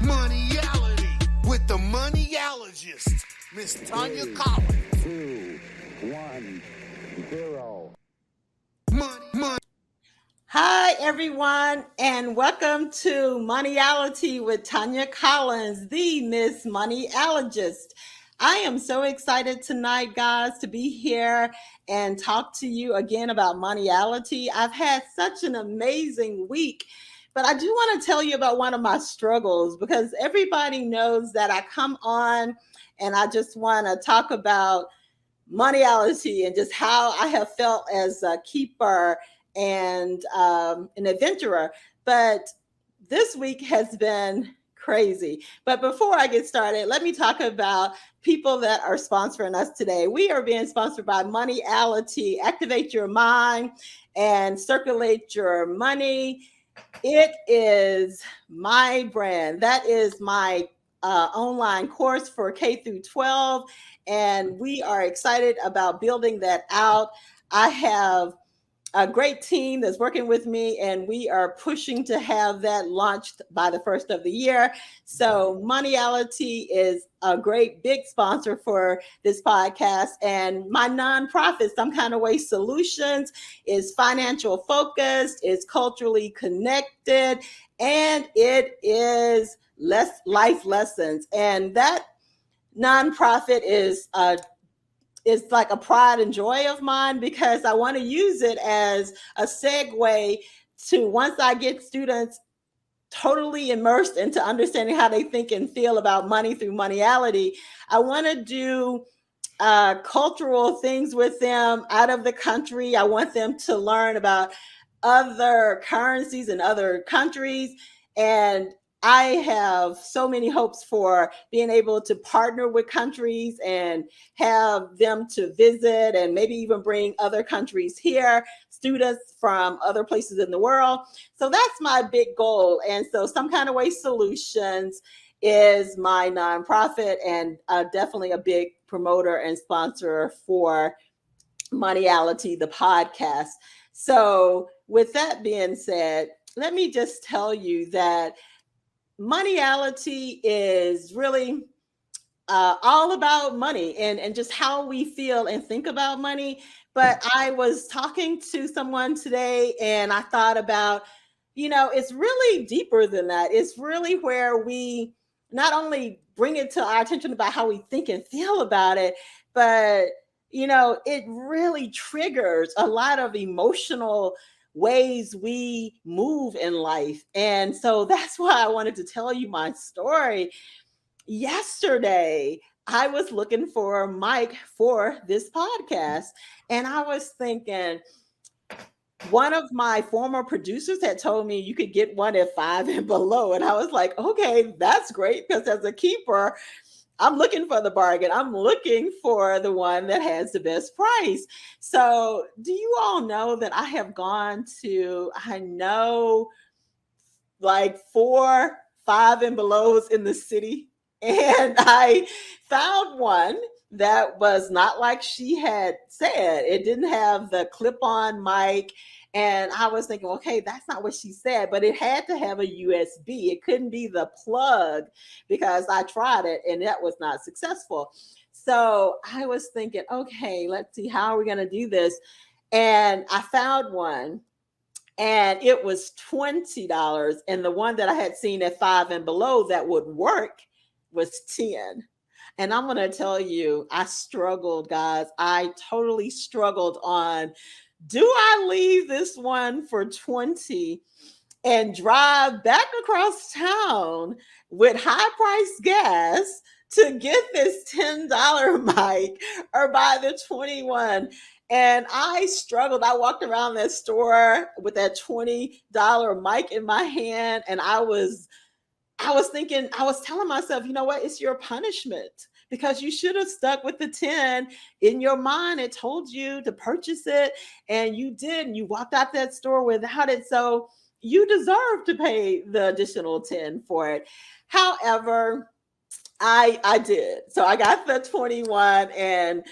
Moneyality with the Moneyalogist, Miss Tanya Collins. 2, 1, 0. Money. Hi, everyone, and welcome to Moneyality with Tanya Collins, the Miss Moneyalogist. I am so excited tonight, guys, to be here and talk to you again about Moneyality. I've had such an amazing week, but I do want to tell you about one of my struggles because everybody knows that I come on and I just want to talk about Moneyality and just how I have felt as a keeper and an adventurer. But this week has been crazy. But before I get started, let me talk about people that are sponsoring us today. We are being sponsored by Moneyality. Activate your mind and circulate your money. It is my brand. That is my online course for K through 12. And we are excited about building that out. I have a great team that's working with me, and we are pushing to have that launched by the first of the year. So Moneyality is a great big sponsor for this podcast. And my nonprofit, Some Kind of Way Solutions, is financial focused, is culturally connected, and it is life lessons. And that nonprofit is like a pride and joy of mine because I want to use it as a segue to, once I get students totally immersed into understanding how they think and feel about money through Moneyality, I want to do cultural things with them out of the country. I want them to learn about other currencies in other countries. And I have so many hopes for being able to partner with countries and have them to visit and maybe even bring other countries here, students from other places in the world. So that's my big goal. And so Some Kind of Way Solutions is my nonprofit and definitely a big promoter and sponsor for Moneyality, the podcast. So with that being said, let me just tell you that Moneyality is really all about money and just how we feel and think about money. But I was talking to someone today and I thought about, it's really deeper than that. It's really where we not only bring it to our attention about how we think and feel about it, but, it really triggers a lot of emotional ways we move in life. And so that's why I wanted to tell you my story. Yesterday, I was looking for a mic for this podcast, and I was thinking, one of my former producers had told me you could get one at 5 and below. And I was like, okay, that's great. Because as a keeper, I'm looking for the bargain. I'm looking for the one that has the best price. So do you all know that I have gone to, like 4, 5 and belows in the city. And I found one that was not like she had said. It didn't have the clip-on mic. And I was thinking, okay, that's not what she said, but it had to have a USB. It couldn't be the plug because I tried it and that was not successful. So I was thinking, okay, let's see, how are we going to do this? And I found one and it was $20. And the one that I had seen at 5 and below that would work was 10. And I'm going to tell you, I struggled, guys. I totally struggled on, do I leave this one for 20 and drive back across town with high price gas to get this $10 mic or buy the 21? And I struggled. I walked around that store with that $20 mic in my hand, and I was thinking, I was telling myself, you know what? It's your punishment because you should have stuck with the 10. In your mind, it told you to purchase it and you didn't. You walked out that store without it. So you deserve to pay the additional 10 for it. However, I did. So I got the 21 and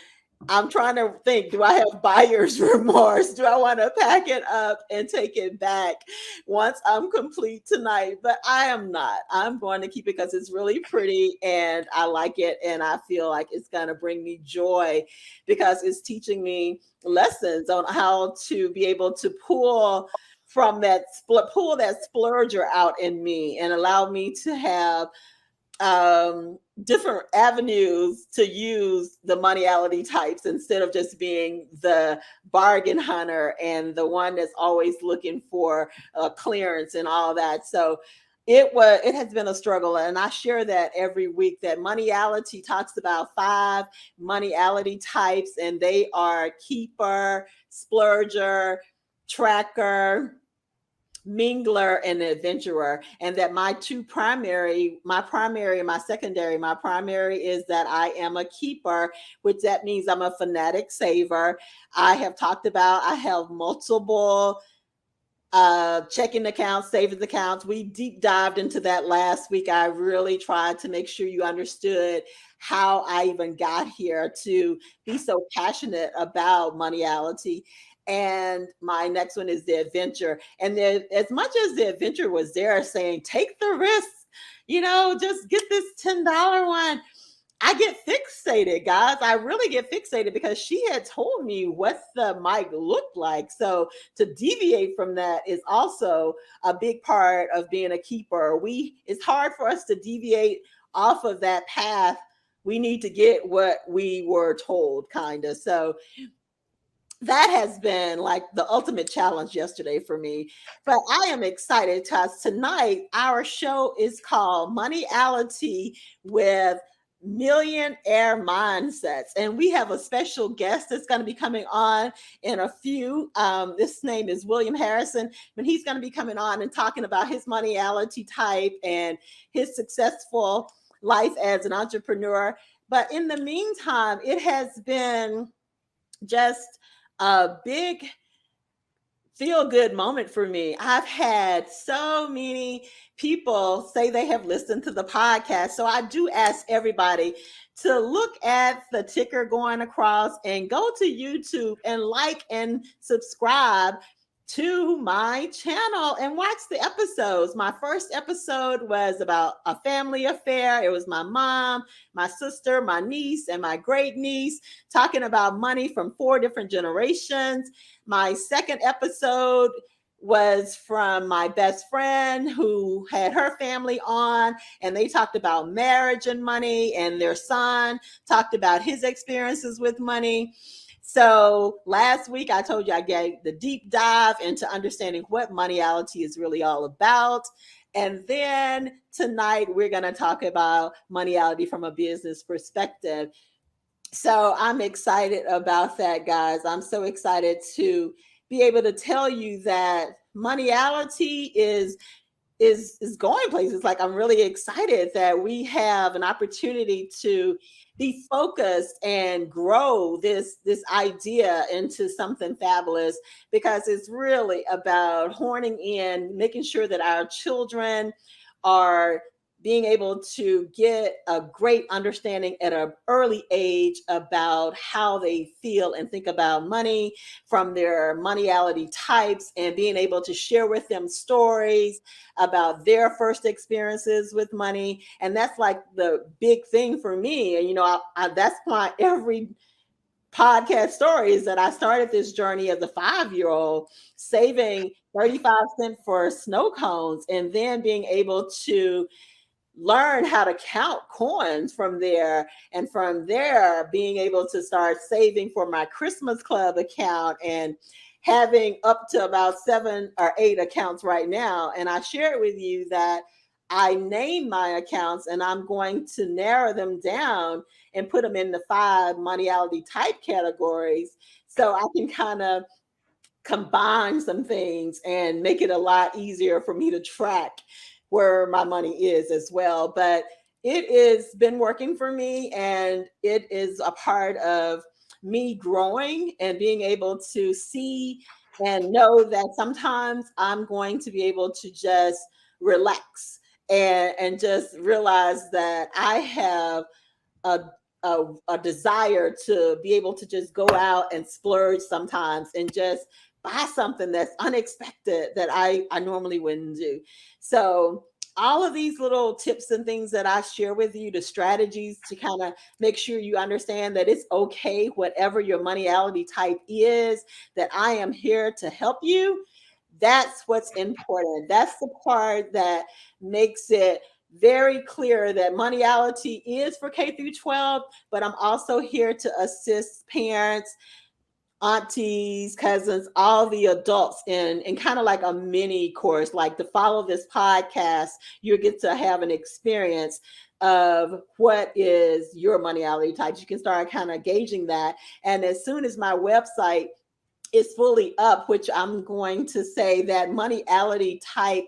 I'm trying to think, do I have buyer's remorse? Do I want to pack it up and take it back once I'm complete tonight? But I am not. I'm going to keep it because it's really pretty and I like it. And I feel like it's going to bring me joy because it's teaching me lessons on how to be able to pull that splurger out in me and allow me to have different avenues to use the Moneyality types instead of just being the bargain hunter and the one that's always looking for clearance and all that. So it has been a struggle, and I share that every week. That Moneyality talks about 5 Moneyality types, and they are keeper, splurger, tracker, mingler, and adventurer. And that my primary is that I am a keeper, which that means I'm a fanatic saver. I have talked about I have multiple checking accounts, savings accounts. We deep dived into that last week. I really tried to make sure you understood how I even got here to be so passionate about Moneyality. And my next one is the adventure. And then, as much as the adventure was there saying, take the risk, just get this $10 one. I get fixated, guys. I really get fixated because she had told me what the mic looked like. So to deviate from that is also a big part of being a keeper. It's hard for us to deviate off of that path. We need to get what we were told, kind of. So that has been like the ultimate challenge yesterday for me. But I am excited because tonight our show is called Moneyality with Millionaire Mindsets. And we have a special guest that's going to be coming on in a few. This name is William Harrison, and he's going to be coming on and talking about his Moneyality type and his successful life as an entrepreneur. But in the meantime, it has been just a big feel good moment for me. I've had so many people say they have listened to the podcast. So I do ask everybody to look at the ticker going across and go to YouTube and like and subscribe to my channel and watch the episodes. My first episode was about a family affair. It was my mom, my sister, my niece, and my great niece talking about money from 4 different generations. My second episode was from my best friend who had her family on, and they talked about marriage and money, and their son talked about his experiences with money. So last week I told you I gave the deep dive into understanding what Moneyality is really all about. And then tonight we're going to talk about Moneyality from a business perspective. So I'm excited about that, guys. I'm so excited to be able to tell you that Moneyality is going places. Like, I'm really excited that we have an opportunity to be focused and grow this idea into something fabulous, because it's really about horning in, making sure that our children are being able to get a great understanding at an early age about how they feel and think about money from their Moneyality types, and being able to share with them stories about their first experiences with money. And that's like the big thing for me. And, that's why every podcast story is that I started this journey as a 5-year-old saving 35 cents for snow cones, and then being able to learn how to count coins from there, and from there being able to start saving for my Christmas club account, and having up to about 7 or 8 accounts right now. And I shared with you that I named my accounts, and I'm going to narrow them down and put them in the 5 Moneyality type categories, so I can kind of combine some things and make it a lot easier for me to track where my money is as well. But it has been working for me, and it is a part of me growing and being able to see and know that sometimes I'm going to be able to just relax and just realize that I have a a desire to be able to just go out and splurge sometimes and just buy something that's unexpected that I normally wouldn't do. So all of these little tips and things that I share with you, the strategies to kind of make sure you understand that it's okay, whatever your moneyality type is, that I am here to help you. That's what's important. That's the part that makes it very clear that Moneyality is for K through 12, but I'm also here to assist parents, aunties, cousins, all the adults in kind of like a mini course. Like to follow this podcast, you get to have an experience of what is your moneyality types. You can start kind of gauging that. And as soon as my website is fully up, which I'm going to say that moneyality type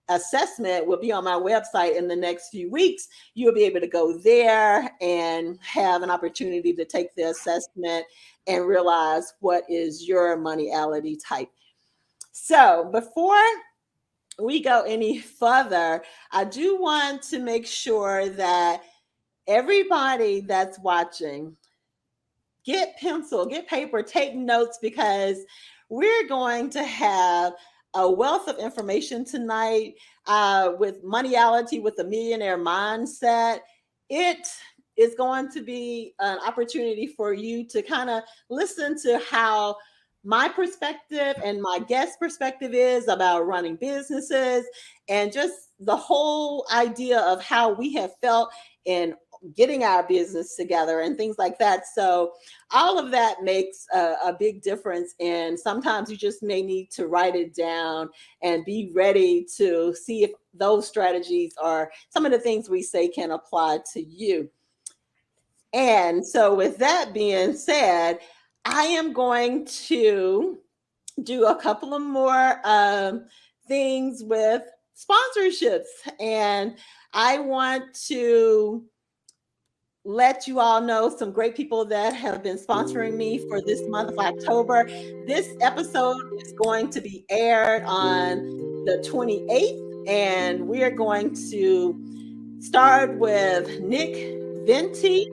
assessment will be on my website in the next few weeks. You'll be able to go there and have an opportunity to take the assessment and realize what is your moneyality type. So before we go any further, I do want to make sure that everybody that's watching, get pencil, get paper, take notes, because we're going to have a wealth of information tonight with Moneyality with a Millionaire Mindset. It is going to be an opportunity for you to kind of listen to how my perspective and my guest perspective is about running businesses, and just the whole idea of how we have felt in getting our business together and things like that. So all of that makes a big difference. And sometimes you just may need to write it down and be ready to see if those strategies are some of the things we say can apply to you. And so with that being said, I am going to do a couple of more things with sponsorships. And I want to let you all know some great people that have been sponsoring me for this month of October. This episode is going to be aired on the 28th, and we are going to start with Nick Venti.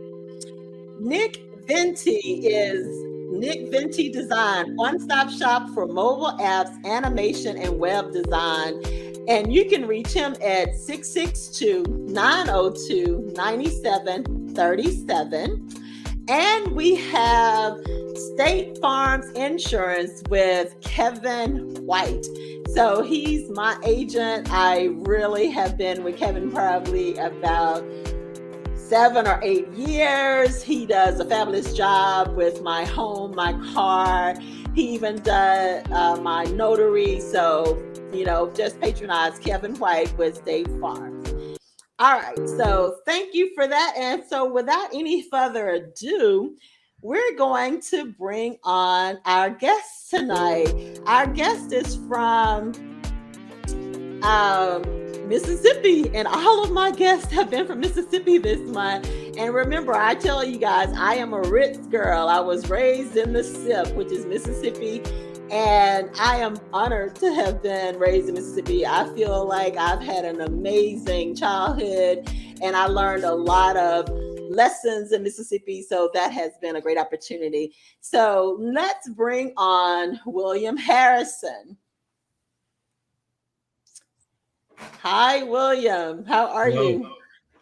Nick Venti is Nick Venti Design, one-stop shop for mobile apps, animation, and web design. And you can reach him at 662-902-9737. And we have State Farm's Insurance with Kevin White. So he's my agent. I really have been with Kevin probably about 7 or 8 years. He does a fabulous job with my home, my car. He even does my notary. So, just patronize Kevin White with State Farm. All right. So thank you for that. And so without any further ado, we're going to bring on our guest tonight. Our guest is from Mississippi, and all of my guests have been from Mississippi this month. And remember, I tell you guys, I am a Ritz girl. I was raised in the SIP, which is Mississippi, and I am honored to have been raised in Mississippi. I feel like I've had an amazing childhood, and I learned a lot of lessons in Mississippi, so that has been a great opportunity. So let's bring on William Harrison. Hi, William. How are you?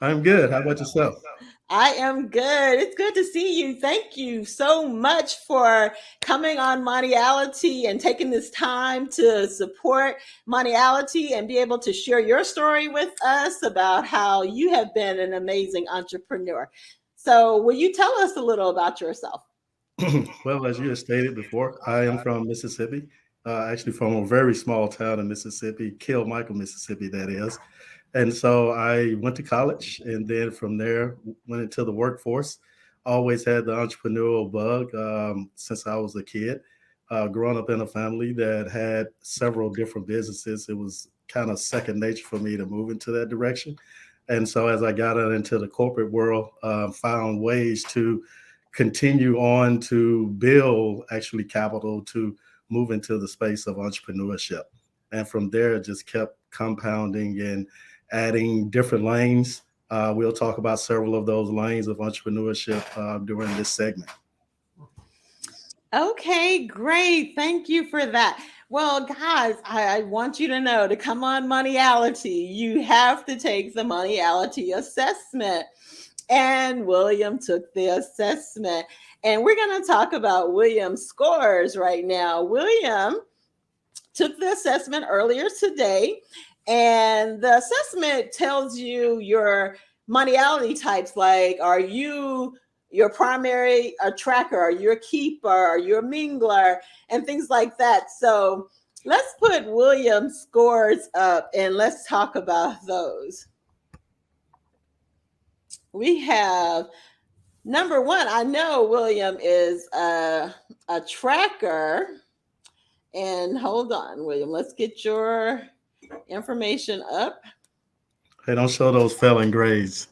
I'm good. How about yourself? I am good. It's good to see you. Thank you so much for coming on Moneyality and taking this time to support Moneyality and be able to share your story with us about how you have been an amazing entrepreneur. So will you tell us a little about yourself? Well, as you have stated before, I am from Mississippi, actually from a very small town in Mississippi, Michael, Mississippi, that is. And so I went to college, and then from there went into the workforce. Always had the entrepreneurial bug since I was a kid. Growing up in a family that had several different businesses, it was kind of second nature for me to move into that direction. And so as I got out into the corporate world, found ways to continue on to build actually capital to move into the space of entrepreneurship. And from there, it just kept compounding and adding different lanes We'll talk about several of those lanes of entrepreneurship during this segment. Okay, great. Thank you for that. Well, guys, I want you to know to come on Moneyality, you have to take the Moneyality assessment. And William took the assessment. And we're going to talk about William's scores right now. William took the assessment earlier today, and the assessment tells you your Moneyality types, like, are you your primary tracker, are you a keeper, are you a mingler, and things like that. So let's put William's scores up and let's talk about those. We have number one. I know William is a tracker. And hold on, William, let's get your information up. Hey, don't show those failing grades.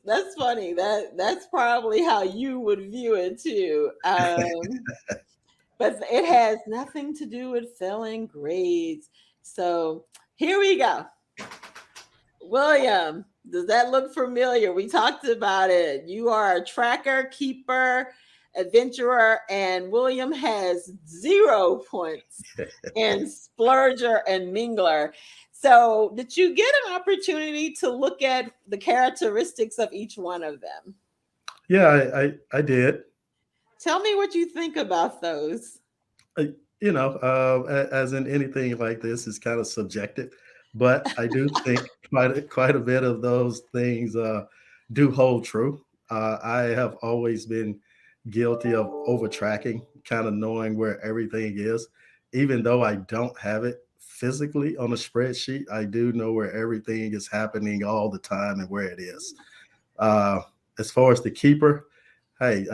That's funny. That's probably how you would view it too. But it has nothing to do with failing grades. So here we go. William, does that look familiar? We talked about it. You are a tracker, keeper, adventurer, and William has 0 points in splurger and mingler. So did you get an opportunity to look at the characteristics of each one of them? Yeah, I did. Tell me what you think about those. As in anything like this, is kind of subjective, but I do think quite a bit of those things do hold true. I have always been guilty of over tracking, kind of knowing where everything is, even though I don't have it physically on a spreadsheet. I do know where everything is happening all the time and where it is. As far as the keeper, hey,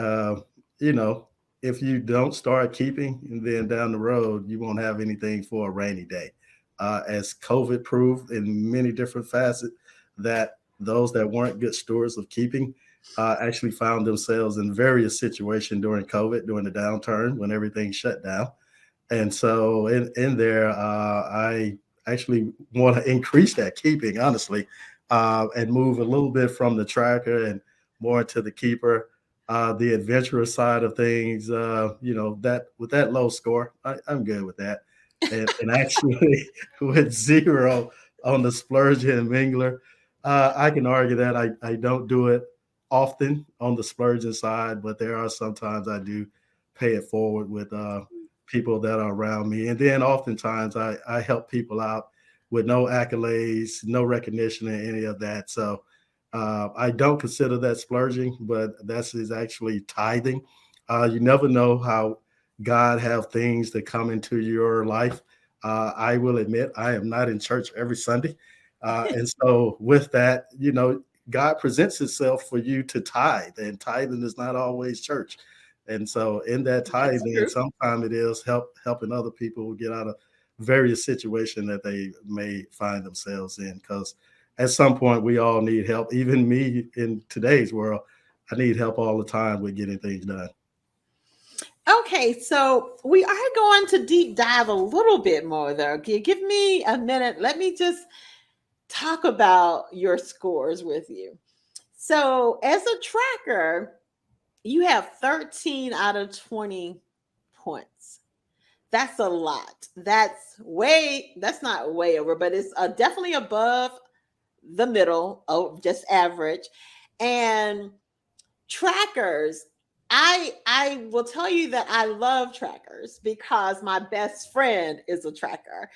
if you don't start keeping, and then down the road, you won't have anything for a rainy day. As COVID proved in many different facets, that those that weren't good stewards of keeping actually found themselves in various situations during COVID, during the downturn when everything shut down. And so in there, I actually want to increase that keeping, honestly, and move a little bit from the tracker and more into the keeper. The adventurer side of things, that with that low score, I'm good with that. And actually, with 0 on the splurger and mingler, I can argue that I don't do it often on the splurging side, but there are sometimes I do pay it forward with people that are around me. And then oftentimes I help people out with no accolades, no recognition, and any of that. So I don't consider that splurging, but is actually tithing. You never know how God have things that come into your life. I will admit I am not in church every Sunday. And so with that, God presents himself for you to tithe, and tithing is not always church. And so in that tithing, sometimes it is helping other people get out of various situations that they may find themselves in, because at some point we all need help. Even me in today's world, I need help all the time with getting things done. Okay, so we are going to deep dive a little bit more though. Okay, give me a minute. Let me just talk about your scores with you. So as a tracker, you have 13 out of 20 points. That's a lot. That's not way over, but it's definitely above the middle, just average. And trackers, I will tell you that I love trackers because my best friend is a tracker,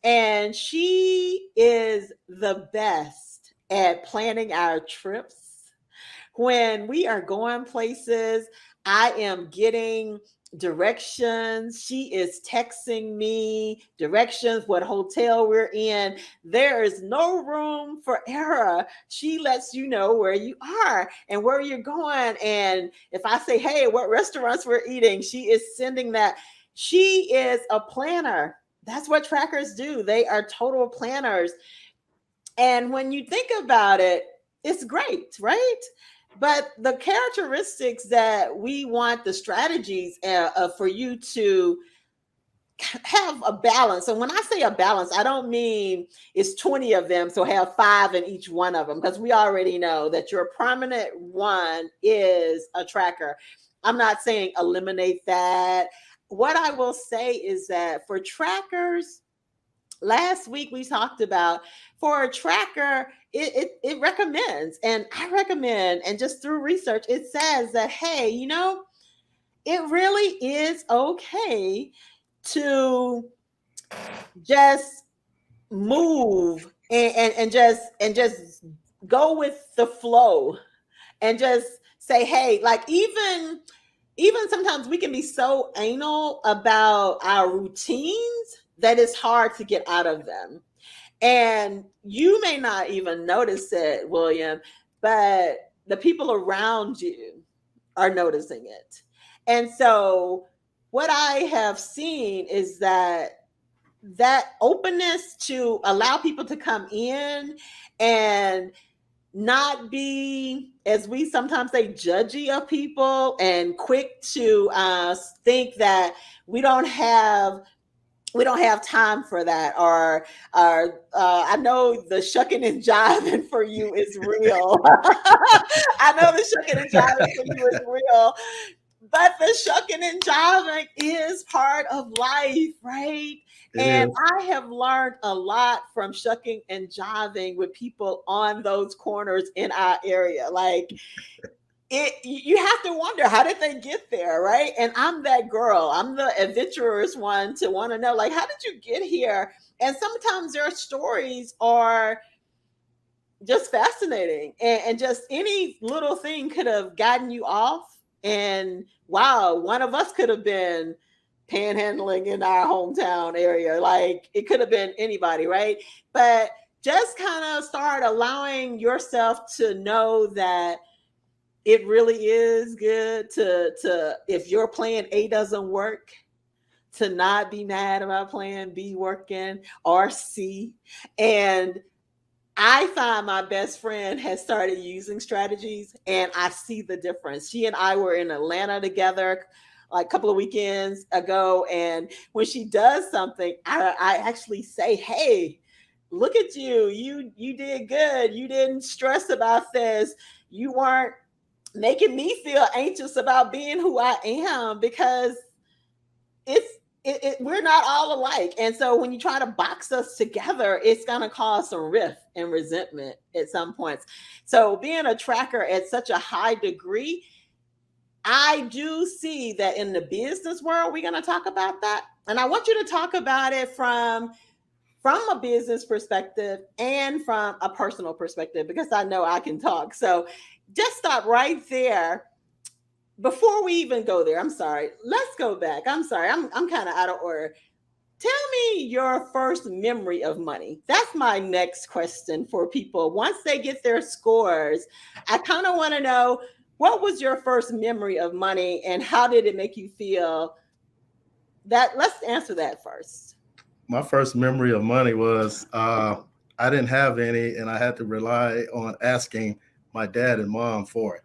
and she is the best at planning our trips. When we are going places, I am getting directions. She is texting me directions, what hotel we're in. There is no room for error. She lets you know where you are and where you're going. And if I say, hey, what restaurants we're eating, she is sending that. She is a planner. That's what trackers do. They are total planners. And when you think about it, it's great, right? But the characteristics that we want, the strategies for you to have a balance. And when I say a balance, I don't mean it's 20 of them, so have 5 in each one of them, because we already know that your prominent one is a tracker. I'm not saying eliminate that. What I will say is that for trackers, last week we talked about, for a tracker, it recommends, and I recommend, and just through research, it says that, hey, it really is okay to just move and just go with the flow, and just say, hey, like, even sometimes we can be so anal about our routines that it's hard to get out of them. And you may not even notice it, William, but the people around you are noticing it. And so what I have seen is that openness to allow people to come in and not be, as we sometimes say, judgy of people, and quick to think that we don't have time for that, or I know the shucking and jiving for you is real. I know the shucking and jiving for you is real, but the shucking and jiving is part of life, right? It And is. I have learned a lot from shucking and jiving with people on those corners in our area. Like, you have to wonder, how did they get there, right? And I'm that girl. I'm the adventurous one to want to know, like, how did you get here? And sometimes their stories are just fascinating, and just any little thing could have gotten you off. And wow, one of us could have been panhandling in our hometown area. Like, it could have been anybody, right? But just kind of start allowing yourself to know that it really is good to, if your plan A doesn't work, to not be mad about plan B working, or C. And I find my best friend has started using strategies, and I see the difference. She and I were in Atlanta together like a couple of weekends ago. And when she does something, I actually say, hey, look at you. You did good. You didn't stress about this. You weren't making me feel anxious about being who I am, because we're not all alike. And so when you try to box us together, it's going to cause some rift and resentment at some points. So being a tracker at such a high degree, I do see that in the business world, we're going to talk about that. And I want you to talk about it from a business perspective and from a personal perspective, because I know I can talk. So just stop right there. Before we even go there, I'm sorry. Let's go back. I'm sorry. I'm kind of out of order. Tell me your first memory of money. That's my next question for people. Once they get their scores, I kind of want to know, what was your first memory of money and how did it make you feel? Let's answer that first. My first memory of money was I didn't have any, and I had to rely on asking my dad and mom for it.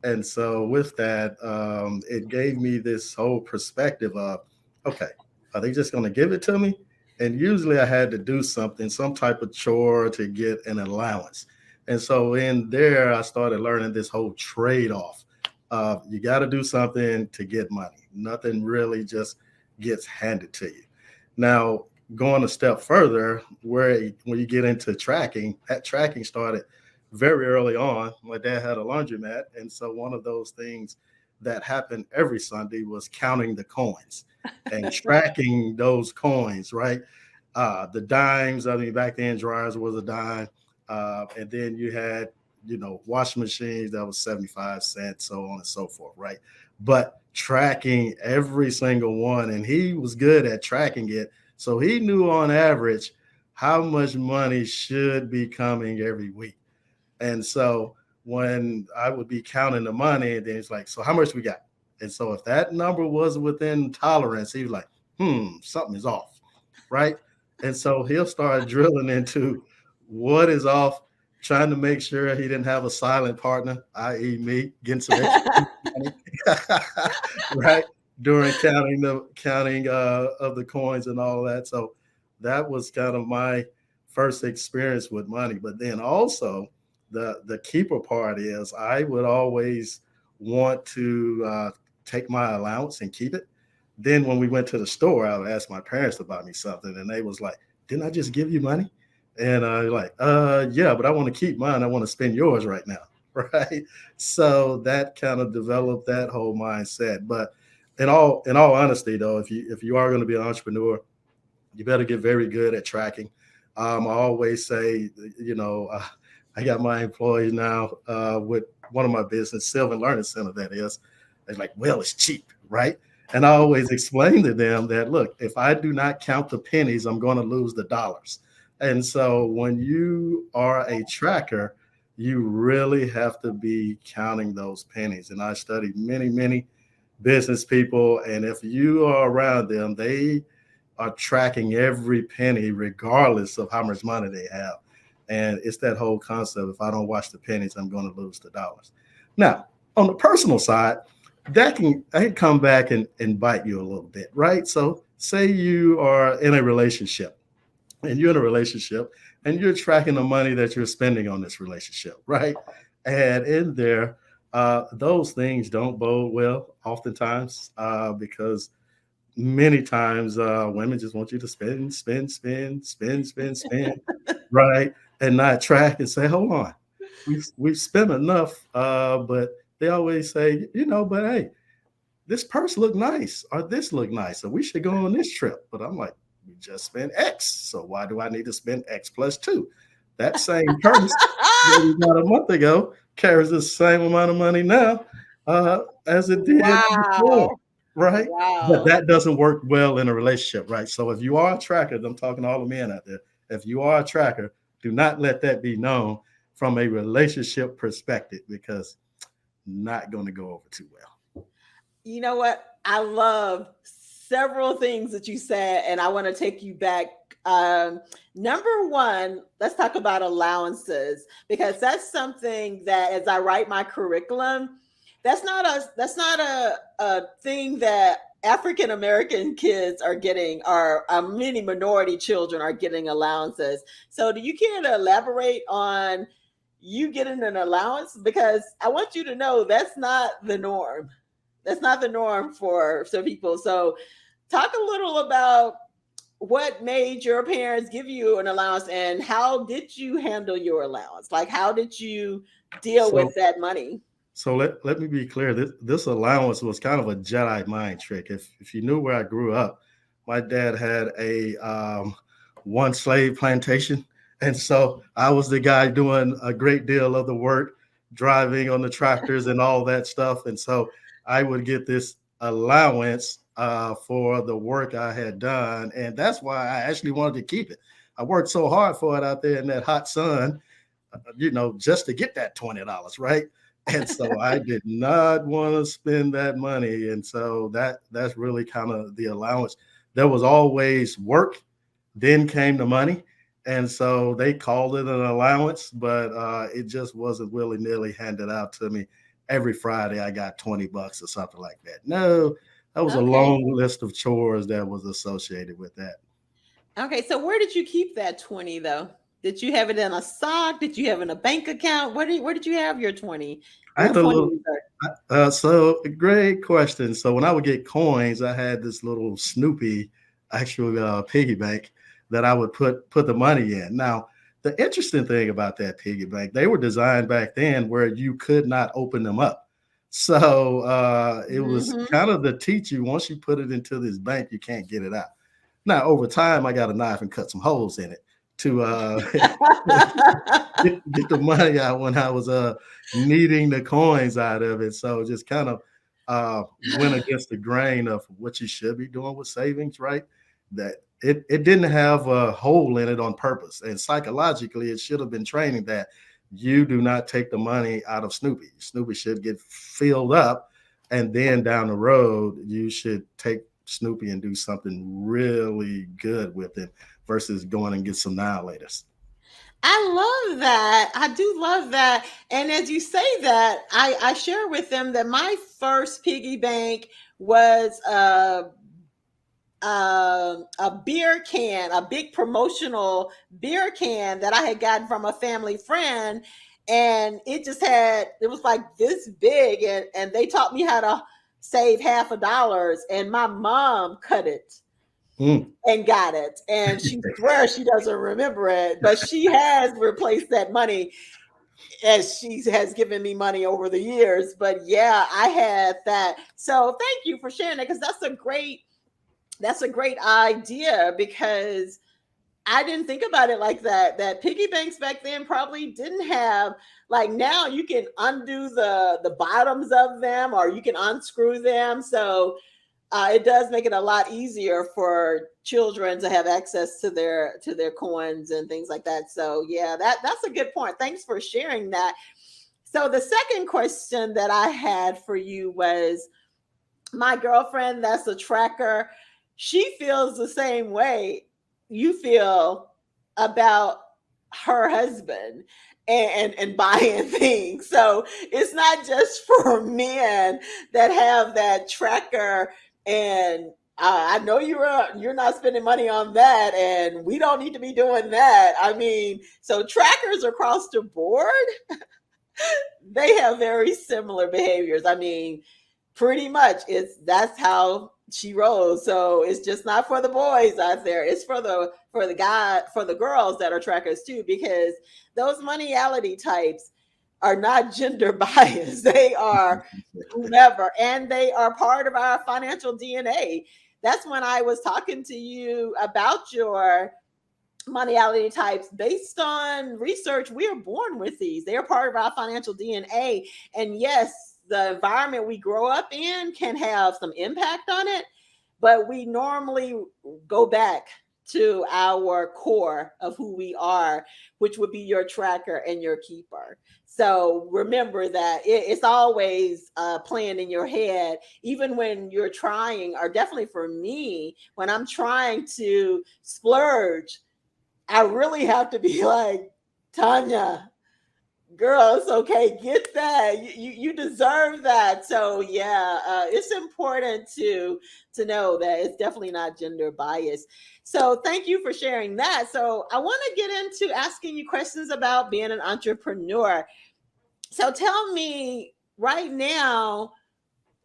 And so with that, it gave me this whole perspective of, okay, are they just going to give it to me? And usually I had to do something, some type of chore to get an allowance. And so in there, I started learning this whole trade-off. You got to do something to get money. Nothing really just gets handed to you. Now, going a step further, when you get into tracking, that tracking started very early on. My dad had a laundromat, and so one of those things that happened every Sunday was counting the coins and tracking those coins, right? The dimes. I mean, back then dryers was a dime, and then you had, washing machines that was 75 cents, so on and so forth, right? But tracking every single one, and he was good at tracking it, so he knew on average how much money should be coming every week. And so when I would be counting the money, and then it's like, so how much we got? And so if that number was within tolerance, he was like, something is off, right? And so he'll start drilling into what is off, trying to make sure he didn't have a silent partner, i.e. me, getting some extra money, right? during counting of the coins and all that. So that was kind of my first experience with money. But then also the keeper part is I would always want to take my allowance and keep it. Then when we went to the store, I would ask my parents to buy me something, and they was like, "Didn't I just give you money?" And I like, yeah, but I want to keep mine. I want to spend yours right now, right? So that kind of developed that whole mindset. But in all honesty, though, if you are going to be an entrepreneur, you better get very good at tracking. I always say, I got my employees now with one of my business, Sylvan Learning Center, that is. They're like, well, it's cheap, right? And I always explain to them that, look, if I do not count the pennies, I'm going to lose the dollars. And so when you are a tracker, you really have to be counting those pennies. And I studied many, many business people. And if you are around them, they are tracking every penny, regardless of how much money they have. And it's that whole concept: if I don't watch the pennies, I'm going to lose the dollars. Now, on the personal side, that can come back and bite you a little bit, right? So, say you are in a relationship and you're in a relationship and you're tracking the money that you're spending on this relationship, right? And in there, those things don't bode well oftentimes because many times women just want you to spend, spend, spend, spend, spend, spend, right? And not track and say, hold on, we've spent enough. But they always say, but hey, this purse look nice or this look nice, or we should go on this trip. But I'm like, we just spent X. So why do I need to spend X plus two? That same purse that we got a month ago carries the same amount of money now as it did before, Wow. right? But Wow. that doesn't work well in a relationship, right? So if you are a tracker, I'm talking to all the men out there. If you are a tracker, do not let that be known from a relationship perspective, because not going to go over too well. You know what? I love several things that you said, and I want to take you back. Number one, let's talk about allowances, because that's something that, as I write my curriculum, that's not a thing that African American kids are getting, or many minority children are getting allowances. So, do you care to elaborate on you getting an allowance? Because I want you to know that's not the norm. That's not the norm for some people. So, talk a little about what made your parents give you an allowance, and how did you handle your allowance? Like, how did you deal with So that money? So let me be clear. This allowance was kind of a Jedi mind trick. If you knew where I grew up, my dad had a one slave plantation, and so I was the guy doing a great deal of the work, driving on the tractors and all that stuff. And so I would get this allowance for the work I had done, and that's why I actually wanted to keep it. I worked so hard for it out there in that hot sun, just to get that $20, right? And so I did not want to spend that money. And so that's really kind of the allowance. There was always work, then came the money. And so they called it an allowance, but it just wasn't willy-nilly handed out to me. Every Friday I got $20 or something like that. No, that was a Okay. long list of chores that was associated with that. Okay. So, where did you keep that 20 though? Did you have it in a sock? Did you have it in a bank account? Where did you have your 20? I Your had a 20 little. So great question. So when I would get coins, I had this little Snoopy actual piggy bank that I would put the money in. Now, the interesting thing about that piggy bank, they were designed back then where you could not open them up. So it was Mm-hmm. kind of to teach you, once you put it into this bank, you can't get it out. Now, over time, I got a knife and cut some holes in it to get the money out when I was needing the coins out of it. So just kind of went against the grain of what you should be doing with savings, right? That it didn't have a hole in it on purpose. And psychologically, it should have been training that you do not take the money out of Snoopy. Snoopy should get filled up, and then down the road, you should take Snoopy and do something really good with it versus going and get some Nihilators. I love that. I do love that. And as you say that, I share with them that my first piggy bank was a beer can, a big promotional beer can that I had gotten from a family friend. And it was like this big. And they taught me how to save $50. And my mom cut it and got it. And she swears she doesn't remember it, but she has replaced that money as she has given me money over the years. But yeah, I had that. So thank you for sharing that, because that's a great idea, because I didn't think about it like that. That piggy banks back then probably didn't have, like, now you can undo the bottoms of them, or you can unscrew them. So it does make it a lot easier for children to have access to their coins and things like that. So yeah, that's a good point. Thanks for sharing that. So the second question that I had for you was, my girlfriend that's a tracker, she feels the same way you feel about her husband and buying things. So it's not just for men that have that tracker. And I know you're not spending money on that, and we don't need to be doing that. I mean, so trackers across the board, they have very similar behaviors. I mean, pretty much that's how she rolls. So it's just not for the boys out there. It's for the girls that are trackers too, because those Moneyality types are not gender biased. They are whomever, and they are part of our financial DNA. That's when I was talking to you about your Moneyality types. Based on research, we are born with these. They are part of our financial DNA. And yes, the environment we grow up in can have some impact on it, but we normally go back to our core of who we are, which would be your tracker and your keeper. So remember that it's always playing in your head, even when you're trying, or definitely for me, when I'm trying to splurge, I really have to be like, Tanya, girl, it's okay. Get that. You deserve that. So yeah, it's important to know that it's definitely not gender biased. So thank you for sharing that. So I want to get into asking you questions about being an entrepreneur. So tell me right now,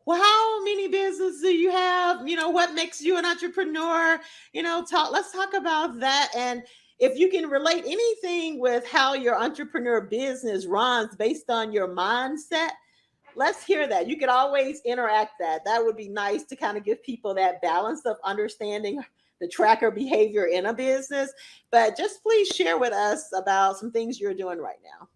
well, how many businesses do you have? What makes you an entrepreneur? Let's talk about that. And if you can relate anything with how your entrepreneur business runs based on your mindset, let's hear that. You could always interact that. That would be nice to kind of give people that balance of understanding the tracker behavior in a business. But just please share with us about some things you're doing right now.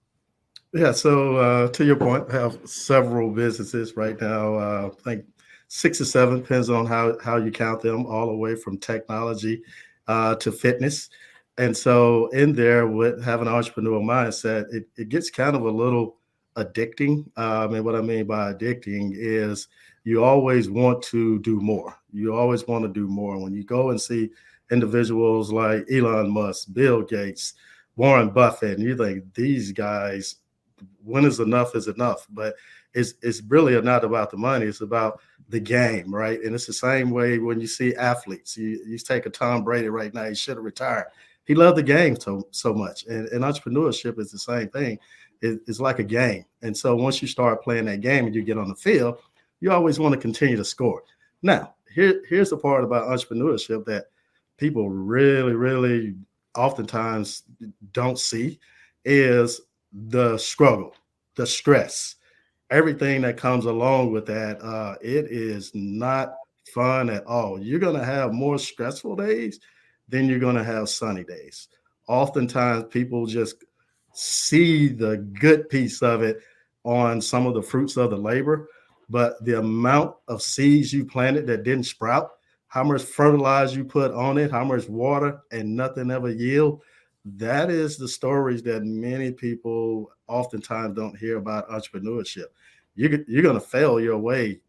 Yeah, so to your point, I have several businesses right now. I think 6 or 7, depends on how you count them, all the way from technology to fitness. And so in there, with having an entrepreneurial mindset, it gets kind of a little addicting. And what I mean by addicting is you always want to do more. You always want to do more. When you go and see individuals like Elon Musk, Bill Gates, Warren Buffett, and you think these guys, when is enough. But it's really not about the money. It's about the game, right? And it's the same way when you see athletes. You take a Tom Brady right now. He should have retired. He loved the game so much. And entrepreneurship is the same thing. It's like a game. And so once you start playing that game and you get on the field, you always want to continue to score. Now, here's the part about entrepreneurship that people really, really oftentimes don't see, is the struggle, the stress, everything that comes along with that. It is not fun at all. You're going to have more stressful days than you're going to have sunny days. Oftentimes, people just see the good piece of it on some of the fruits of the labor, but the amount of seeds you planted that didn't sprout, how much fertilizer you put on it, how much water, and nothing ever yield. That is the stories that many people oftentimes don't hear about entrepreneurship. You're going to fail your way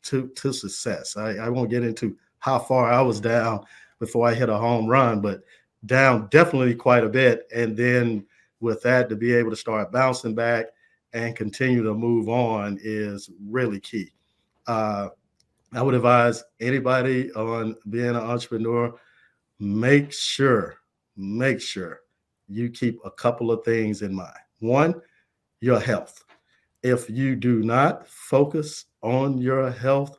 to success. I won't get into how far I was down before I hit a home run, but down definitely quite a bit. And then with that, to be able to start bouncing back and continue to move on is really key. I would advise anybody on being an entrepreneur, make sure, make sure you keep a couple of things in mind. One, your health. If you do not focus on your health,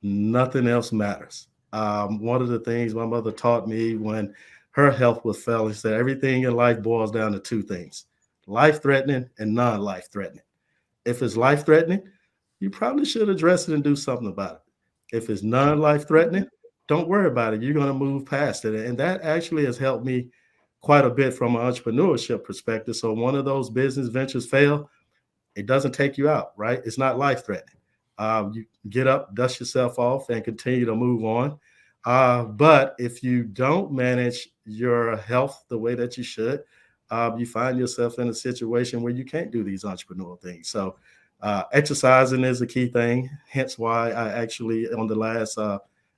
nothing else matters. One of the things my mother taught me when her health was failing, she said everything in life boils down to two things: life threatening and non life threatening. If it's life threatening, you probably should address it and do something about it. If it's non life threatening, don't worry about it. You're going to move past it. And that actually has helped me quite a bit from an entrepreneurship perspective. So, one of those business ventures fail, it doesn't take you out, right? It's not life threatening. You get up, dust yourself off, and continue to move on. But if you don't manage your health the way that you should, you find yourself in a situation where you can't do these entrepreneurial things. So, exercising is a key thing. Hence, why I actually, on the last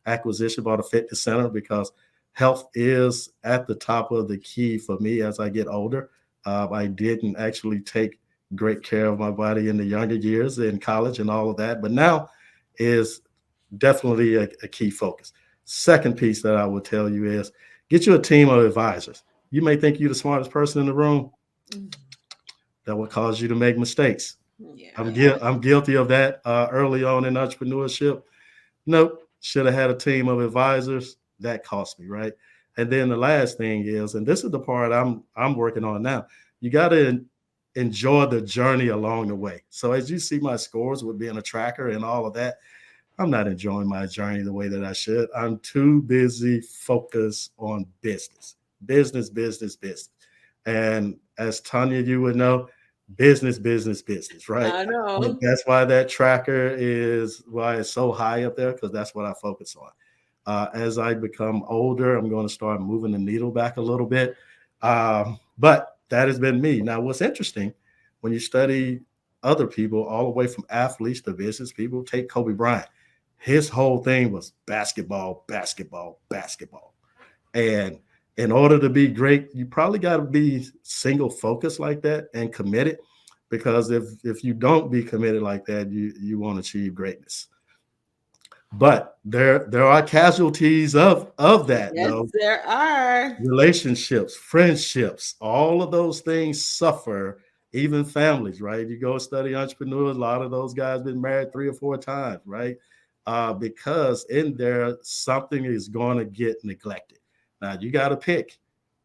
acquisition, bought a fitness center, because health is at the top of the key for me as I get older. I didn't actually take great care of my body in the younger years in college and all of that, but now is definitely a key focus. Second piece that I would tell you is get you a team of advisors. You may think you're the smartest person in the room. That will cause you to make mistakes. Yeah. I'm guilty of that early on in entrepreneurship. Nope, should have had a team of advisors. That cost me, right? And then the last thing is, and this is the part I'm working on now, you got to enjoy the journey along the way. So as you see my scores with being a tracker and all of that, I'm not enjoying my journey the way that I should. I'm too busy focused on business, business, business, business. And as Tanya, you would know, business, business, business, right? I know. That's why that tracker is why it's so high up there, because that's what I focus on. As I become older, I'm going to start moving the needle back a little bit. But that has been me. Now, what's interesting, when you study other people, all the way from athletes to business people, take Kobe Bryant. His whole thing was basketball, basketball, basketball. And in order to be great, you probably got to be single focused like that and committed. Because if you don't be committed like that, you won't achieve greatness. But there are casualties of that, Yes, though. there are. Relationships, friendships, all of those things suffer, even families, right? You go study entrepreneurs, a lot of those guys been married 3 or 4 times, right? Because in there, something is going to get neglected. Now, you got to pick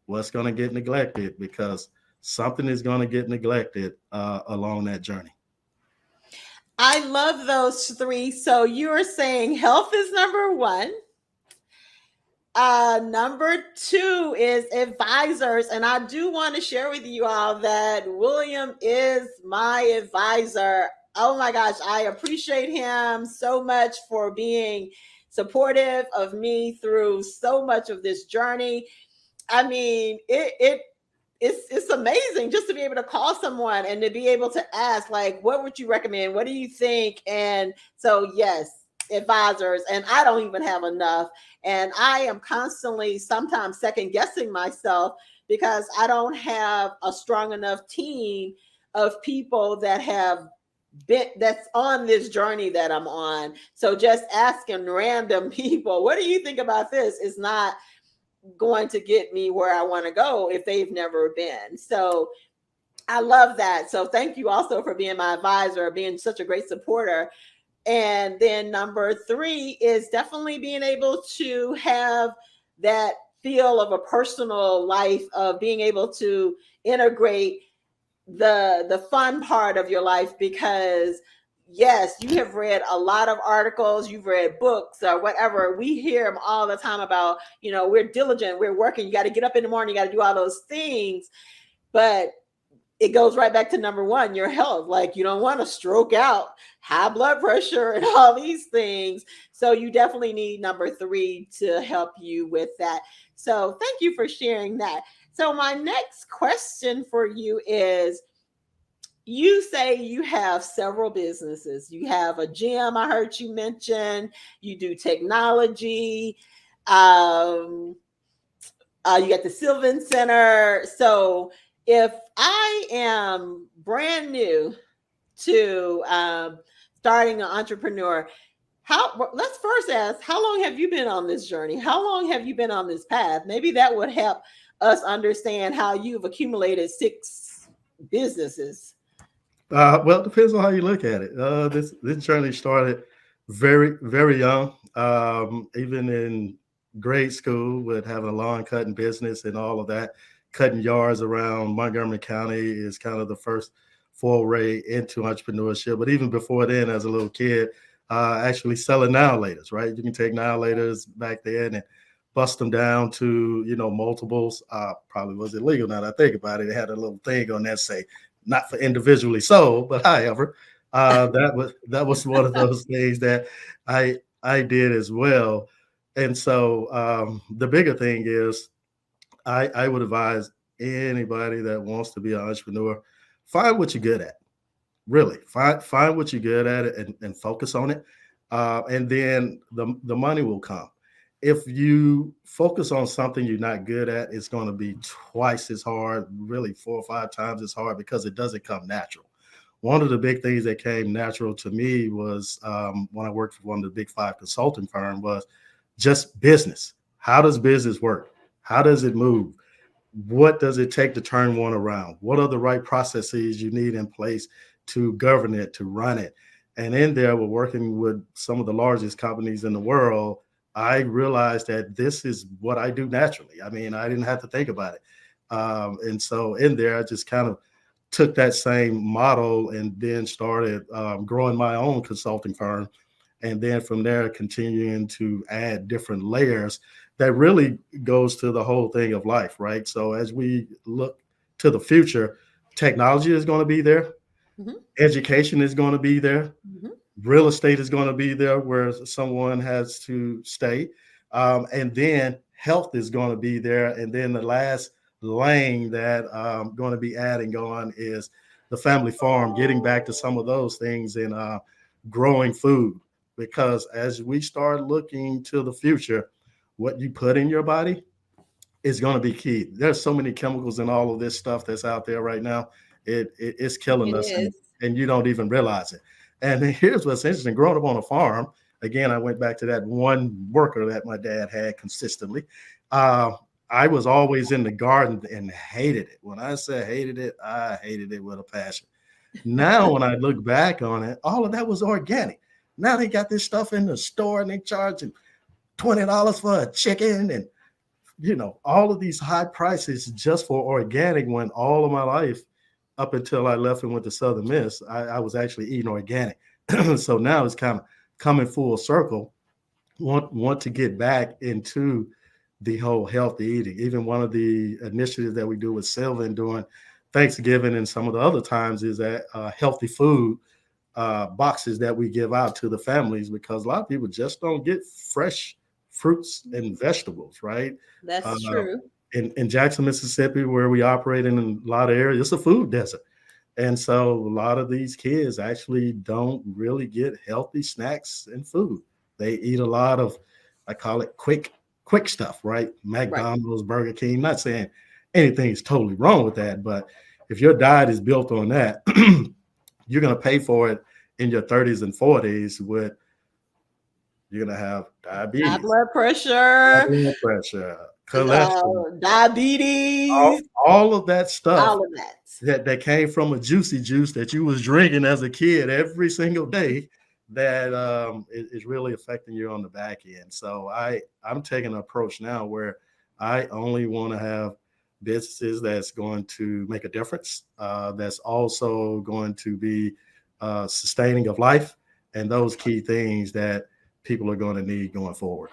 what's going to get neglected, because something is going to get neglected along that journey. I love those three. So you're saying health is number one. Number two is advisors. And I do want to share with you all that William is my advisor. Oh my gosh, I appreciate him so much for being supportive of me through so much of this journey. I mean, it's amazing just to be able to call someone and to be able to ask, like, what would you recommend? What do you think? And so, yes, advisors. And I don't even have enough. And I am constantly sometimes second guessing myself because I don't have a strong enough team of people that have been that's on this journey that I'm on. So just asking random people, what do you think about this, is not going to get me where I want to go if they've never been. So I love that. So thank you also for being my advisor, being such a great supporter. And then number three is definitely being able to have that feel of a personal life, of being able to integrate the fun part of your life, because yes, you have read a lot of articles, you've read books or whatever. We hear them all the time about, we're diligent, we're working, you got to get up in the morning, you got to do all those things. But it goes right back to number one, your health. Like, you don't want to stroke out, high blood pressure and all these things. So you definitely need number three to help you with that. So thank you for sharing that. So my next question for you is, you say you have several businesses. You have a gym, I heard you mention. You do technology. You got the Sylvan Center. So if I am brand new to starting an entrepreneur, Let's first ask, how long have you been on this journey? How long have you been on this path? Maybe that would help us understand how you've accumulated 6 businesses. Well, it depends on how you look at it. This journey started very, very young. Even in grade school, with having a lawn cutting business and all of that, cutting yards around Montgomery County is kind of the first foray into entrepreneurship. But even before then, as a little kid, actually selling now laters, right? You can take now laters back then and bust them down to, multiples. Probably was illegal now that I think about it. It had a little thing on that say, not for individually sold, but however, that was one of those things that I did as well. And so the bigger thing is I would advise anybody that wants to be an entrepreneur, find what you're good at. Really find what you're good at and focus on it. And then the money will come. If you focus on something you're not good at, it's going to be twice as hard, really 4 or 5 times as hard, because it doesn't come natural. One of the big things that came natural to me was when I worked for one of the big 5 consulting firms was just business. How does business work? How does it move? What does it take to turn one around? What are the right processes you need in place to govern it, to run it? And in there, we're working with some of the largest companies in the world. I realized that this is what I do naturally. I mean, I didn't have to think about it. And so in there, I just kind of took that same model and then started growing my own consulting firm. And then from there, continuing to add different layers that really goes to the whole thing of life, right? So as we look to the future, technology is going to be there. Mm-hmm. Education is going to be there. Mm-hmm. Real estate is going to be there where someone has to stay. And then health is going to be there. And then the last lane that I'm going to be adding on is the family farm, getting back to some of those things and growing food. Because as we start looking to the future, what you put in your body is going to be key. There's so many chemicals and all of this stuff that's out there right now. It's killing us, and you don't even realize it. And here's what's interesting. Growing up on a farm, again, I went back to that one worker that my dad had consistently. I was always in the garden and hated it. When I say hated it, I hated it with a passion. Now, when I look back on it, all of that was organic. Now they got this stuff in the store and they charging $20 for a chicken and, all of these high prices just for organic, when all of my life up until I left and went to Southern Miss, I was actually eating organic. So now it's kind of coming full circle. Want to get back into the whole healthy eating. Even one of the initiatives that we do with Sylvan during Thanksgiving and some of the other times is that healthy food boxes that we give out to the families, because a lot of people just don't get fresh fruits and vegetables, right? That's true. In Jackson, Mississippi, where we operate in a lot of areas, it's a food desert. And so a lot of these kids actually don't really get healthy snacks and food. They eat a lot of, I call it quick stuff, right? McDonald's, right. Burger King. Not saying anything is totally wrong with that, but if your diet is built on that, you're going to pay for it in your 30s and 40s with, you're going to have diabetes, high blood pressure, cholesterol, diabetes, all of that stuff, all of that came from a juicy juice that you was drinking as a kid every single day, that is really affecting you on the back end. So I'm taking an approach now where I only want to have businesses that's going to make a difference, that's also going to be sustaining of life, and those key things that people are going to need going forward.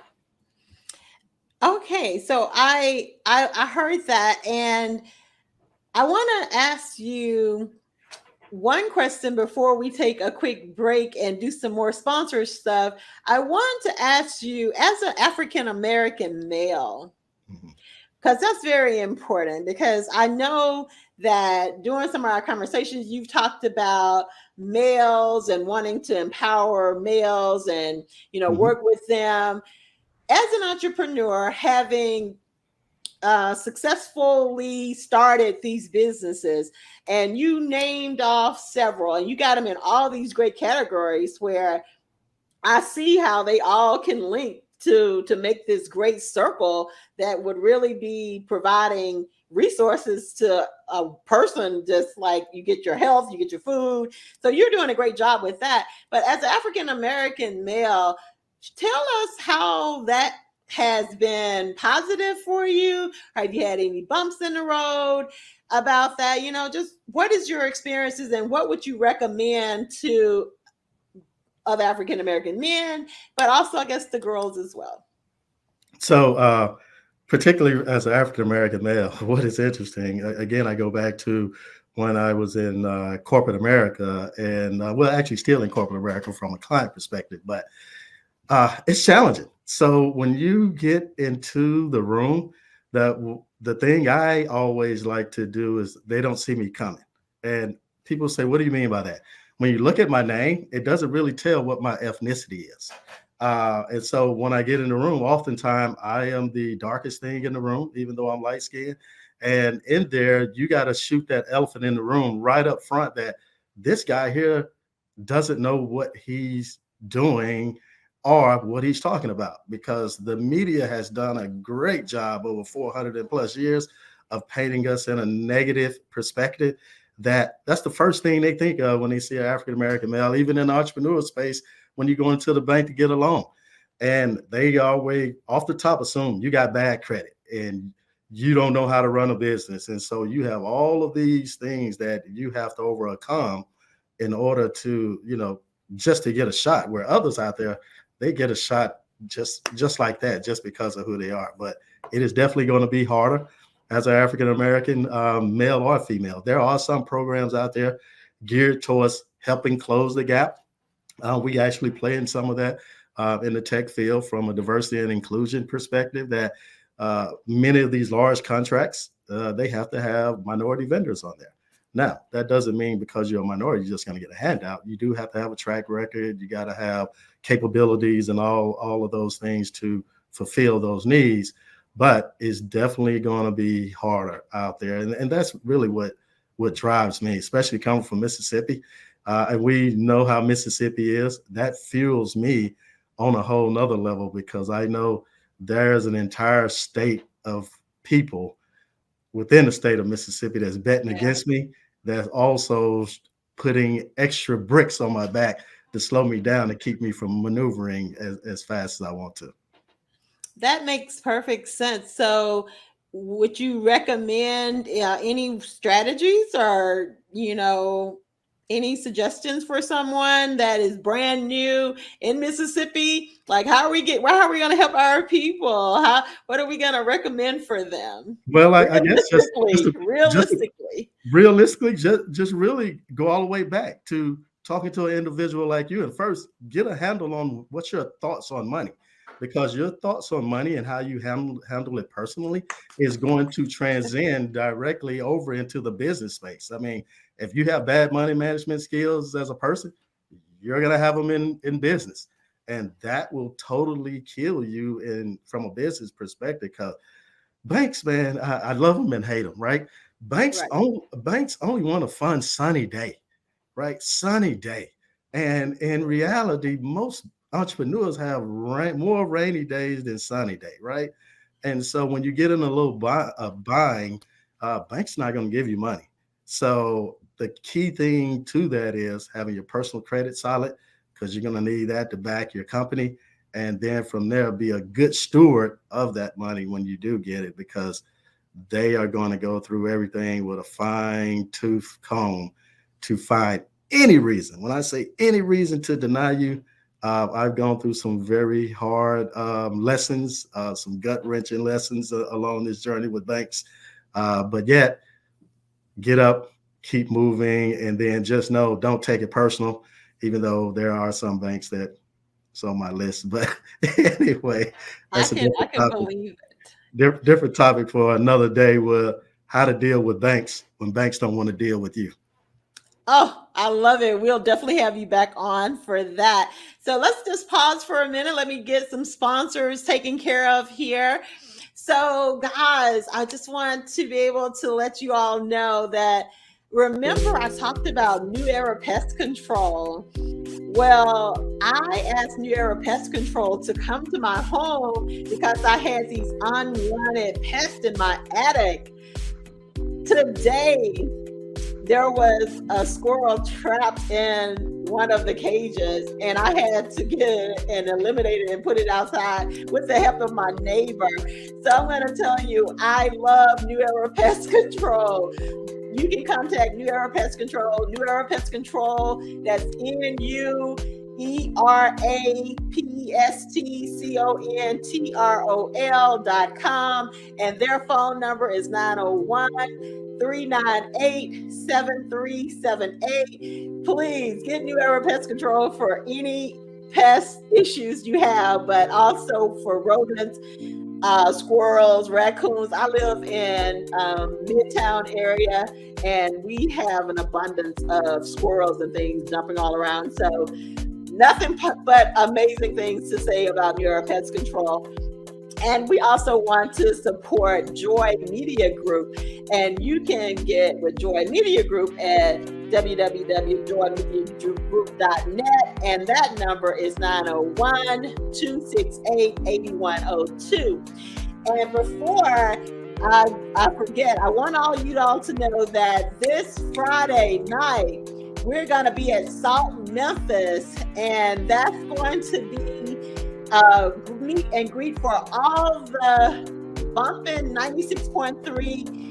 Okay, so I heard that, and I want to ask you one question before we take a quick break and do some more sponsor stuff. I want to ask you, as an African American male, because that's very important, because I know that during some of our conversations, you've talked about males and wanting to empower males and, work with them. As an entrepreneur, having successfully started these businesses, and you named off several, and you got them in all these great categories where I see how they all can link to make this great circle that would really be providing resources to a person. Just like you get your health, you get your food. So you're doing a great job with that. But as an African American male, tell us how that has been positive for you. Have you had any bumps in the road about that? Just what is your experiences, and what would you recommend to of African American men, but also I guess the girls as well? So, particularly as an African American male, what is interesting, again, I go back to when I was in corporate America, and well, actually still in corporate America from a client perspective, but it's challenging. So when you get into the room, the thing I always like to do is they don't see me coming. And people say, what do you mean by that? When you look at my name, it doesn't really tell what my ethnicity is. And so when I get in the room, oftentimes I am the darkest thing in the room, even though I'm light skinned. And in there, you got to shoot that elephant in the room right up front that this guy here doesn't know what he's doing or what he's talking about, because the media has done a great job over 400 and plus years of painting us in a negative perspective. That's the first thing they think of when they see an African American male, even in the entrepreneurial space, when you go into the bank to get a loan. And they always off the top assume you got bad credit and you don't know how to run a business. And so you have all of these things that you have to overcome in order to, just to get a shot, where others out there, they get a shot just like that, just because of who they are. But it is definitely going to be harder as an African American male or female. There are some programs out there geared towards helping close the gap. We actually play in some of that in the tech field from a diversity and inclusion perspective, that many of these large contracts, they have to have minority vendors on there. Now, that doesn't mean because you're a minority, you're just going to get a handout. You do have to have a track record. You got to have capabilities and all of those things to fulfill those needs. But it's definitely going to be harder out there. And that's really what drives me, especially coming from Mississippi. And we know how Mississippi is. That fuels me on a whole nother level, because I know there's an entire state of people within the state of Mississippi that's betting against me, that's also putting extra bricks on my back to slow me down, to keep me from maneuvering as fast as I want to. That makes perfect sense. So would you recommend any strategies, or any suggestions for someone that is brand new in Mississippi? Like, how are we going to help our people? What are we going to recommend for them? Well, I guess realistically, just really go all the way back to talking to an individual like you, and first get a handle on what's your thoughts on money, because your thoughts on money and how you handle it personally is going to transcend directly over into the business space. I mean, if you have bad money management skills as a person, you're going to have them in business. And that will totally kill you from a business perspective. Because banks, man, I love them and hate them, right? Banks only want a fun sunny day, right? Sunny day. And in reality, most entrepreneurs have more rainy days than sunny day, right? And so when you get in a little buying, bank's not going to give you money. So the key thing to that is having your personal credit solid, because you're going to need that to back your company. And then from there, be a good steward of that money when you do get it, because they are going to go through everything with a fine tooth comb to find any reason. When I say any reason to deny you, I've gone through some very hard lessons, some gut wrenching lessons along this journey with banks. But yet, get up, keep moving, and then just know, don't take it personal, even though there are some banks that's on my list. But anyway, that's I can believe it. Different topic for another day, with how to deal with banks when banks don't want to deal with you. Oh, I love it. We'll definitely have you back on for that. So let's just pause for a minute. Let me get some sponsors taken care of here. So guys, I just want to be able to let you all know that, remember I talked about New Era Pest Control. Well, I asked New Era Pest Control to come to my home because I had these unwanted pests in my attic. Today, there was a squirrel trapped in one of the cages, and I had to get it and eliminate it and put it outside with the help of my neighbor. So I'm going to tell you, I love New Era Pest Control. You can contact New Era Pest Control, New Era Pest Control, that's NUERAPESTCONTROL.com, and their phone number is 901-398-7378. Please get New Era Pest Control for any pest issues you have, but also for rodents, squirrels, raccoons. I live in Midtown area, and we have an abundance of squirrels and things jumping all around. So nothing but amazing things to say about New Era Pest Control. And we also want to support Joy Media Group. And you can get with Joy Media Group at www.joymediagroup.net. And that number is 901-268-8102. And before I forget, I want all you all to know that this Friday night, we're going to be at Salt Memphis, and that's going to be meet and greet for all the bumping 96.3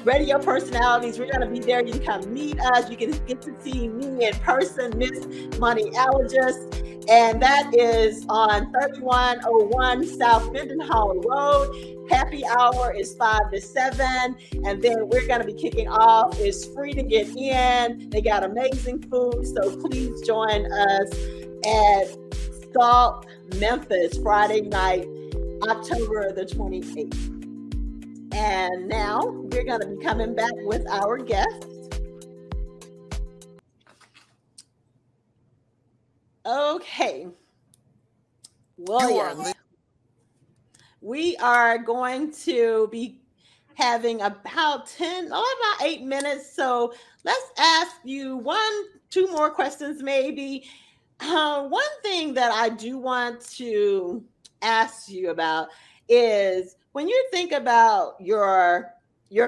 radio personalities. We're going to be there. You can come meet us. You can get to see me in person, Miss Moneyalogist. And that is on 3101 South Mendenhall Road. Happy hour is 5 to 7. And then we're going to be kicking off. It's free to get in. They got amazing food. So please join us at Salt Memphis, Friday night, October the 28th. And now we're going to be coming back with our guests. Okay. William, we are going to be having about 8 minutes. So let's ask you two more questions maybe. One thing that I do want to ask you about is when you think about your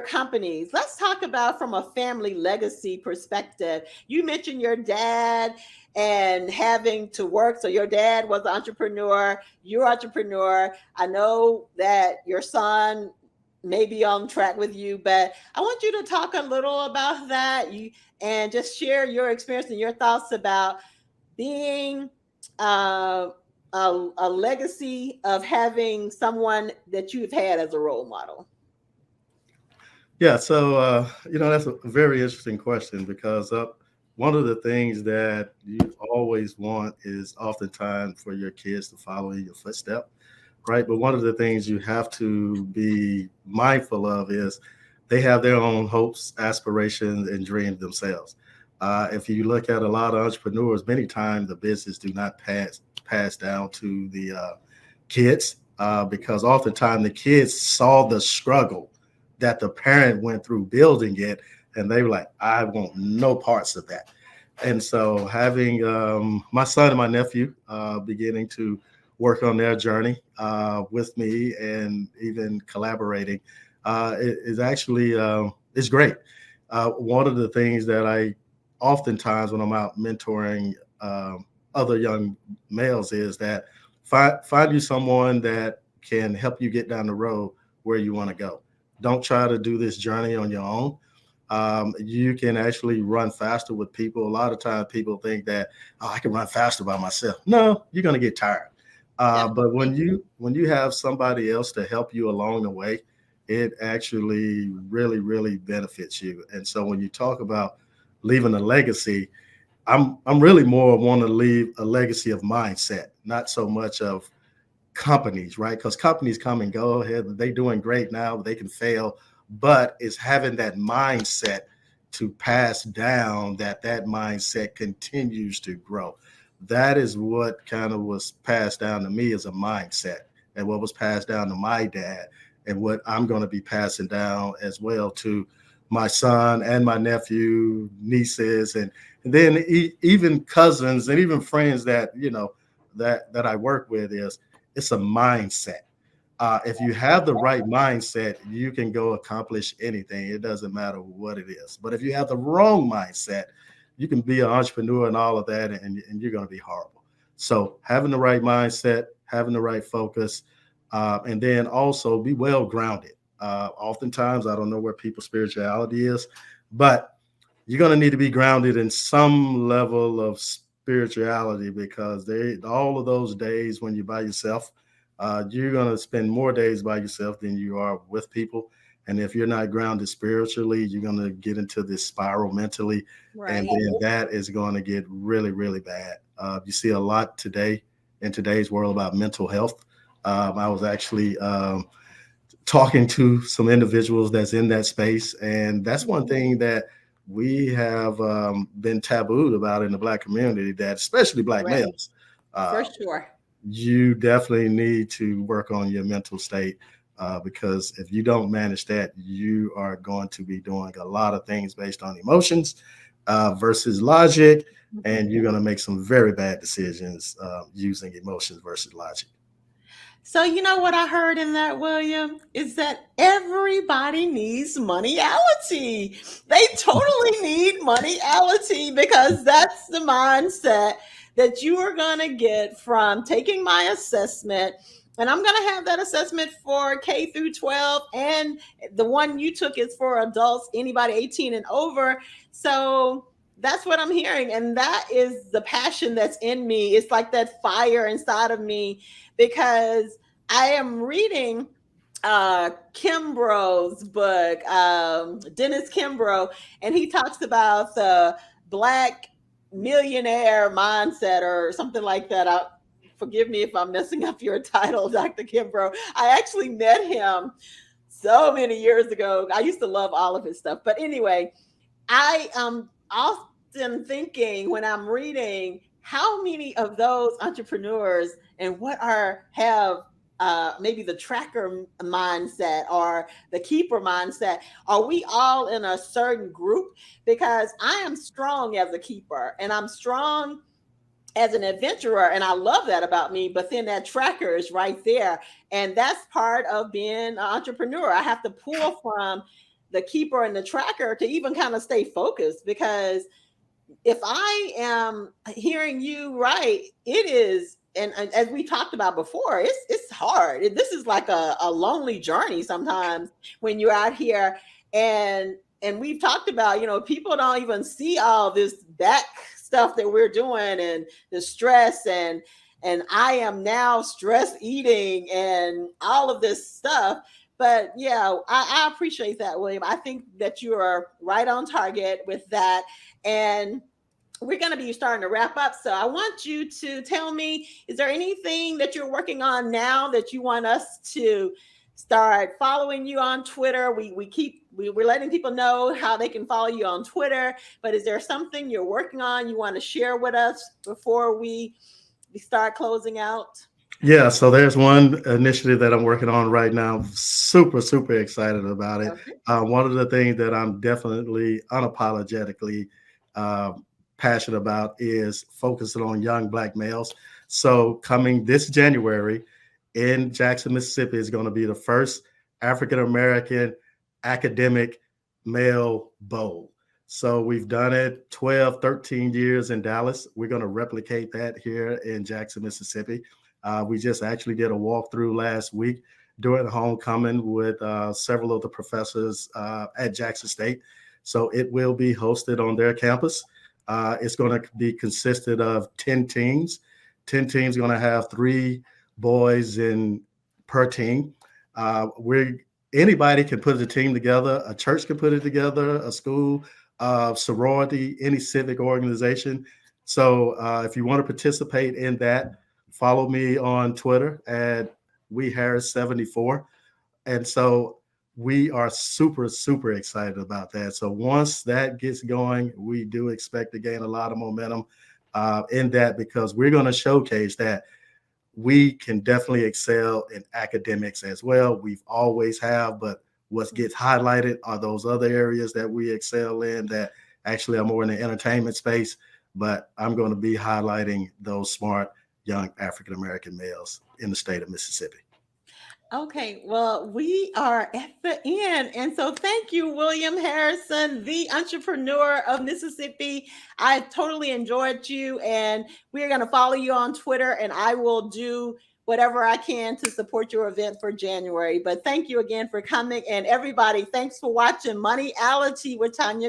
companies, let's talk about from a family legacy perspective. You mentioned your dad and having to work. So your dad was an entrepreneur, you're an entrepreneur. I know that your son may be on track with you, but I want you to talk a little about that and just share your experience and your thoughts about being a legacy of having someone that you've had as a role model. Yeah, so that's a very interesting question because one of the things that you always want is oftentimes for your kids to follow in your footsteps, right? But one of the things you have to be mindful of is they have their own hopes, aspirations, and dreams themselves. If you look at a lot of entrepreneurs, many times the business do not pass down to the kids because oftentimes the kids saw the struggle that the parent went through building it, and they were like, I want no parts of that. And so having my son and my nephew beginning to work on their journey with me and even collaborating is actually is great. One of the things that I oftentimes when I'm out mentoring other young males is that find you someone that can help you get down the road where you want to go. Don't try to do this journey on your own. You can actually run faster with people. A lot of times people think that, I can run faster by myself. No, you're going to get tired. But when you have somebody else to help you along the way, it actually really, really benefits you. And so when you talk about leaving a legacy, I'm really more want to leave a legacy of mindset, not so much of companies, right? Because companies come and go ahead. They're doing great now, they can fail, but it's having that mindset to pass down that mindset continues to grow. That is what kind of was passed down to me as a mindset, and what was passed down to my dad, and what I'm going to be passing down as well to my son and my nephew, nieces, and then even cousins and even friends that that I work with is it's a mindset. If you have the right mindset, you can go accomplish anything. It doesn't matter what it is. But if you have the wrong mindset, you can be an entrepreneur and all of that, and you're going to be horrible. So having the right mindset, having the right focus, and then also be well grounded. Oftentimes, I don't know where people's spirituality is, but you're going to need to be grounded in some level of spirituality because all of those days when you're by yourself, you're going to spend more days by yourself than you are with people. And if you're not grounded spiritually, you're going to get into this spiral mentally. And Right. then that is going to get really, really bad. You see a lot today in today's world about mental health. I was actually talking to some individuals that's in that space. And that's one thing that we have been tabooed about in the Black community, that especially Black Right. males. For Uh, sure. you definitely need to work on your mental state because if you don't manage that, you are going to be doing a lot of things based on emotions versus logic, and you're going to make some very bad decisions using emotions versus logic. So, you know what I heard in that, William, is that everybody needs moneyality. They totally need moneyality because that's the mindset that you are going to get from taking my assessment. And I'm going to have that assessment for K through 12. And the one you took is for adults, anybody 18 and over. So that's what I'm hearing. And that is the passion that's in me. It's like that fire inside of me because I am reading Kimbrough's book, Dennis Kimbrough, and he talks about the Black millionaire mindset or something like that. Forgive me if I'm messing up your title, Dr. Kimbrough. I actually met him so many years ago. I used to love all of his stuff. But anyway, I am often thinking when I'm reading how many of those entrepreneurs and what are have maybe the tracker mindset or the keeper mindset. Are we all in a certain group? Because I am strong as a keeper and I'm strong as an adventurer, and I love that about me. But then that tracker is right there, and that's part of being an entrepreneur. I have to pull from the keeper and the tracker to even kind of stay focused because if I am hearing you right, it is, and as we talked about before, it's hard. This is like a lonely journey sometimes when you're out here, and we've talked about, people don't even see all this back stuff that we're doing and the stress and I am now stress eating and all of this stuff. But yeah, I appreciate that, William. I think that you are right on target with that. And we're going to be starting to wrap up. So I want you to tell me, is there anything that you're working on now that you want us to start following you on Twitter? We're letting people know how they can follow you on Twitter, but is there something you're working on you want to share with us before we start closing out? Yeah, so there's one initiative that I'm working on right now. Super, super excited about it. Okay. One of the things that I'm definitely unapologetically uh, passionate about is focusing on young Black males. So coming this January in Jackson, Mississippi is going to be the first African American academic male bowl. So we've done it 12, 13 years in Dallas. We're going to replicate that here in Jackson, Mississippi. We just actually did a walkthrough last week during homecoming with several of the professors at Jackson State. So it will be hosted on their campus. It's going to be consisted of 10 teams. 10 teams going to have 3 boys in per team. Anybody can put a team together. A church can put it together, a school, sorority, any civic organization. So if you want to participate in that, follow me on Twitter at WeHarris74. And so we are super, super excited about that. So once that gets going, we do expect to gain a lot of momentum in that because we're going to showcase that we can definitely excel in academics as well. We've always have, but What gets highlighted are those other areas that we excel in that actually are more in the entertainment space. But I'm going to be highlighting those smart young African-American males in the state of Mississippi. Okay, well, we are at the end. And so thank you, William Harrison, the entrepreneur of Mississippi. I totally enjoyed you, and we're going to follow you on Twitter, and I will do whatever I can to support your event for January. But thank you again for coming. And everybody, thanks for watching Moneyality with Tanya